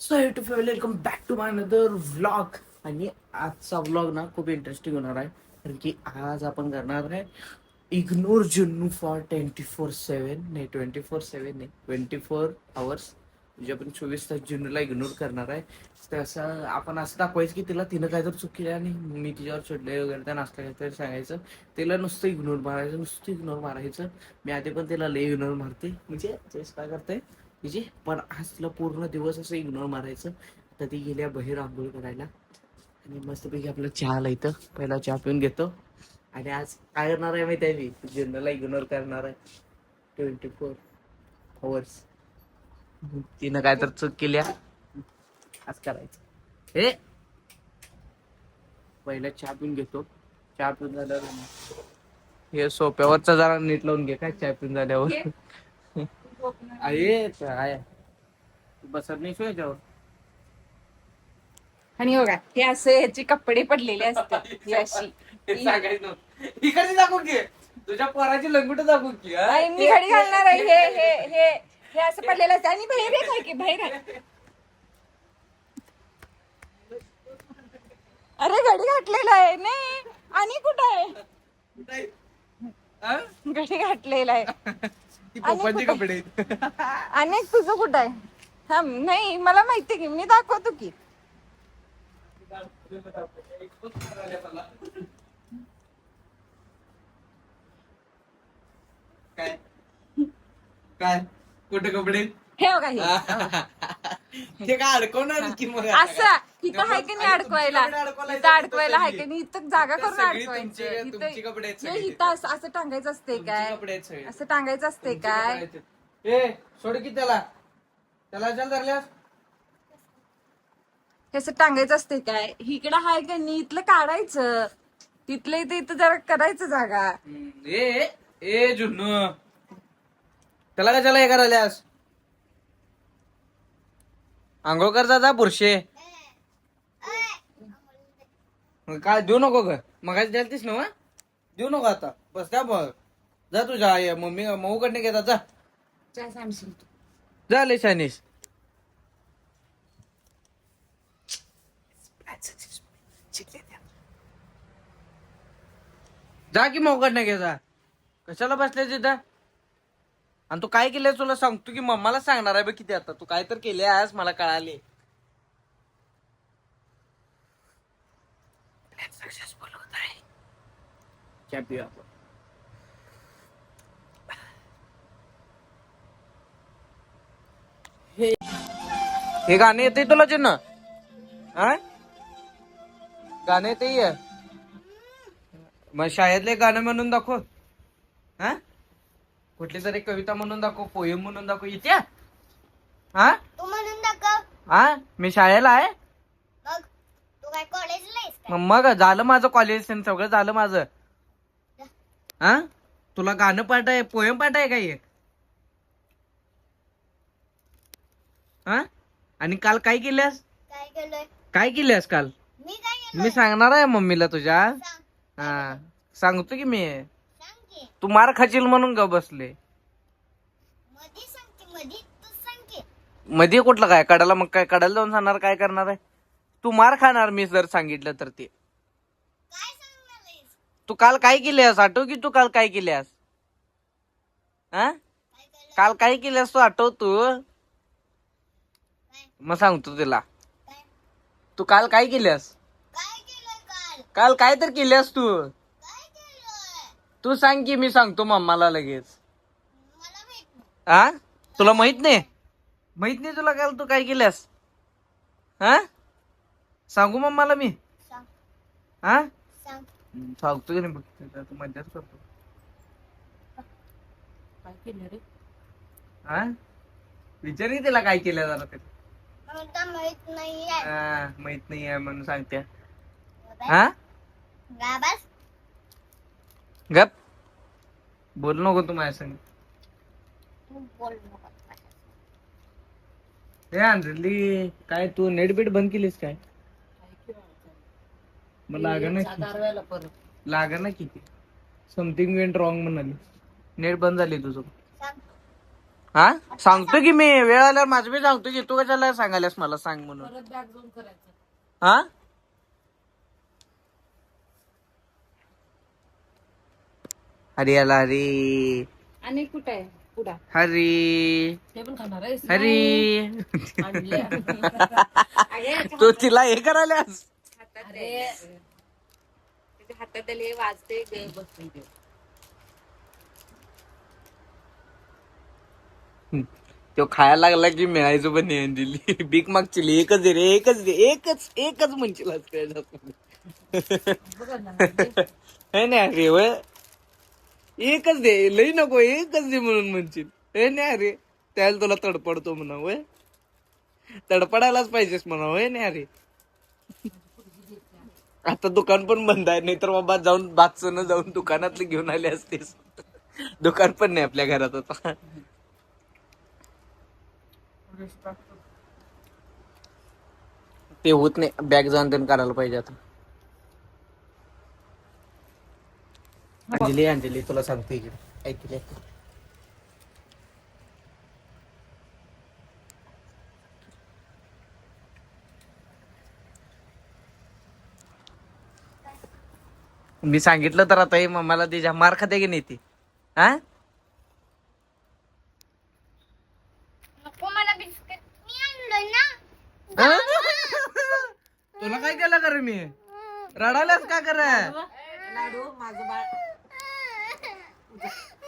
So to welcome back to my another vlog. आणि आजचा vlog ना खूप इंटरेस्टिंग होणार आहे, कारण की आज आपण करणार आहे इग्नोर जुन्नू फॉर 24/7. नाही, 24/7 नाही, 24 hours. म्हणजे आपण 24 तास जुन्नूला इग्नोर करणार आहे. तसं आपण असं दाखवायचं की तिला तिनं काय तर चूक केली आणि मी तिच्यावर चिडले वगैरे त्या नाचलं काहीतरी सांगायचं. तिला नुसतं इग्नोर मारायचं, नुसतं इग्नोर मारायचं. मी आधी पण तिला लय इग्नोर मारते, म्हणजे चेष्टा करते तिची. पण आज तिला पूर्ण दिवस असं इग्नोर मारायचं. आता ती गेल्या बाहेर आंघोळ करायला आणि मस्तपैकी आपलं चहाला इथं पहिला चहा पिऊन घेतो. आणि आज काय करणार आहे माहिती आहे, मी जुन्नूला इग्नोर करणार आहे 24 hours. तिनं काय तर चूक केल्या, आज करायचं. हे पहिला चहा पिऊन घेतो. चहा पिऊन झाल्यावर हे सोप्यावरचा जरा नीट लावून घे काय चहा पिऊन झाल्यावर. आहे काय बसत नाही शो याच्यावर. आणि बघा हे असे ह्याचे कपडे पडलेले असतात ही अशी. हे सांगायचं नव्हतं. इकडे दाखवून घे, तुझ्या पोराची लंगुट दाखवून घे. आई, मी घडी घालणार आहे. हे हे हे हे असं पडलेलं असतं आणि बाहेर आहे की बाहेर आहे. अरे घडी घातलेला आहे नाही आणि कुठं आहे घडी घातलेला आहे. पप्पांचे कपडे आणि तुझं कुठं आहे? थांब, नाही मला माहिती की मी दाखवतो की. काय काय कुठे कपडे हे बघा हे ते काय अडकवणार की मग असं इथं आहे की नाही अडकवायला, इथं अडकवायला आहे की नाही, इथं जागा करून अडकवायचं. तुमची कपडे आहेत हे सगळी. इथं असं टांगायचं असते काय? कपडे आहेत सगळे. असं टांगायचं असते काय? ए सोड की त्याला चल धरल्यास. हे असं टांगायचं असते काय? इकडं आहे का नाही, इथलं काढायचं, तिथलं इथं जरा करायचं जागा. ए ए जुन्नू, त्याला कशाला हे करायल्यास? आंघोळ कर जा पुरुषे. काय देऊ नको ग, मग द्यालतीस ना देऊ नको आता. बस त्या बघ जा, तुझ्या आई मम्मी मऊ कडने घेतात जा. जा लय शानीस. जा की मऊ कडने घे जा. कशाला बसले तिथं? आणि तू काय केलंय तुला सांगतो की मम्माला सांगणार आहे बघ किती. आता तू काय तर केले आज मला कळाले. सक्सेसफुल होत आहे. चॅम्पियन आपण. हे गाणे येते तुला चिन्ह? हा गाणे येते मग शाळेतले गाणं म्हणून दाखव. हा कुठली तरी कविता म्हणून दाखव, पोयम म्हणून दाखव. येत्या हा तू म्हणून दाखव. हा मी शाळेला आहे. मग तू काय कॉलेजला आहेस का? मग झालं माझं कॉलेज सगळं झालं माझं. हा तुला गाणं पाठ आहे, पोयम पाठ आहे काय? हा आणि काल काय केल्यास? काय केलंय? काय केल्यास काल? मी काय केलं? मी सांगणार आहे मम्मीला तुझ्या. सांग. हा सांगतो की मी. सांग की. तू मार खाशील म्हणून ग बसले. मधी सांग की, मधी तू सांग की. मध्ये कुठलं काय कडाला? मग काय कडाला जाऊन सांगणार काय करणार आहे? तू मार खाणार मी जर सांगितलं तर ते. काय सांगणार आहेस? तू काल काय केल्यास? आठव की तू काल काय केल्यास? हा काय केलं? काल काय केल्यास तू आठव तू. काय? मग सांगतो तुला. काय? तू काल काय केल्यास? काय केलंय काल? काल काय तर केल्यास तू. काय केलंय? तू सांग की मी सांगतो मम्माला लगेच. मला माहित नाही. हा तुला माहित नाही? माहित नाही तुला काल तू काय केल्यास? हा सांगू मम्माला मी? सांग. हा सांग. सांगतो की नाही बघ, तू मजाच करतो. काय केलं रे? हा विचार की तिला काय केलं जरा तरी. मला माहित नाही आहे. हा माहित नाही आहे म्हणून सांगते. गाबास. हा गाबास. गप बोल नको तू माझ्या संग. तू बोल नको. हे अंजली काय तू नेट बीट बंद केलीस काय? मग लागा ना किती समथिंग वेंट रॉंग म्हणाली. नेट बंद झाली तुझं. सांग. हा सांगतो की मी वेळ आल्यावर माझं मी सांगतो की तू कशाला सांगायलास मला सांग म्हणून. हा हरी आला हरी आणि कुठं आहे पुढा हरी ते पण खाणार आहे हरी तू तिला हे करायलास हातात आले वाजते बसते तो खायला लागला की मिळायचं पण नाही दिली भीक मागची एकच दे रे एकच दे एकच म्हणशील हे नाही अरे वय एकच दे लई नको एकच दे म्हणून म्हणशील हे नाही अरे त्याला तुला तडपडतो म्हणा वय तडपडायलाच पाहिजेस म्हणा वय नाही अरे आता दुकान पण बंद आहे नाही तर बाबा जाऊन बादचं जाऊन दुकानातले घेऊन आले असतेस दुकान पण नाही आपल्या घरात आता ते होत नाही बॅग जाऊन त्यांनी करायला पाहिजे आता अंजली तुला सांगते इकडे ऐकले मी सांगितलं तर आता मम्माला तिच्या मार खाते की नाही ती हा नको मला बिस्किट मी आणलं ना तुला काय केलं कर मी रडायलास का कर लाडू माझं बाळ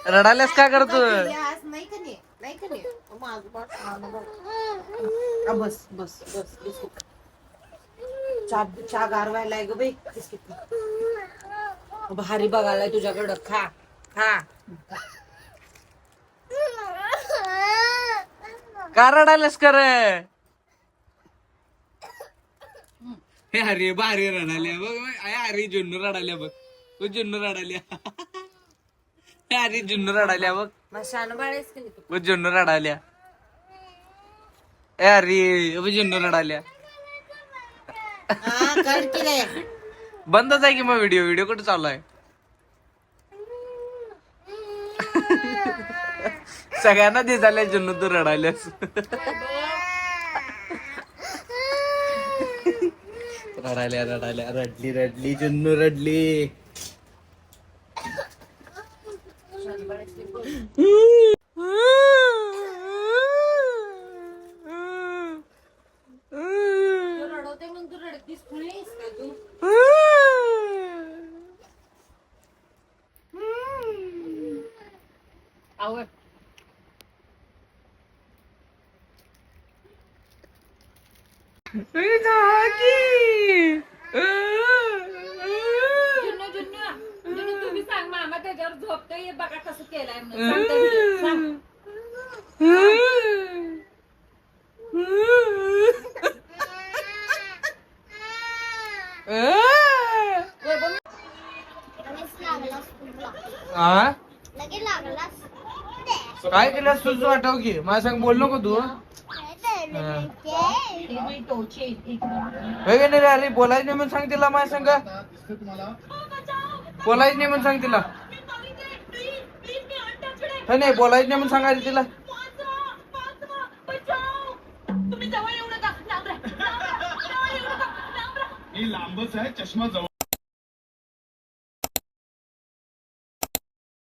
रडायलास का कर तू नाही का नाही माझं बाळ बस बस बस बिस्किट चहा गारवायला ग बाई बिस्किट भारी बघायला तुझ्याकडं खा खा का रडायलास कर हे अरे भारी रडाल्या बघ अरे जुन्नू रडाल्या बघ तू जुन्नू रडाल्या अरे जुन्नू रडाल्या बघ मग शान बाळेस की बघ जुन्नू रडाल्या अरे जुन्नू रडाल्या बंदच आहे की मग व्हिडिओ कुठे चालू आहे सगळ्यांना दिसायला जुन्नू तू रडायल्यास रडायल्या रडली जुन्नू रडली रडवते मग तू रडतीस कुणीस का तू आवड तुम्ही सांग मामा त्याच्यावर झोपतोय बघा कसं केलंय म्हणून लगेच लागलास काय केलं तुझ आठव की मला सांग बोल नको तू नाही रे अरे बोलायच नाही म्हणून सांग तिला माझ्या सांग बोलायच नाही म्हणून सांग तिला नाही बोलायच नाही म्हणून सांगायचं तिला लांबच आहे चष्मा जवळ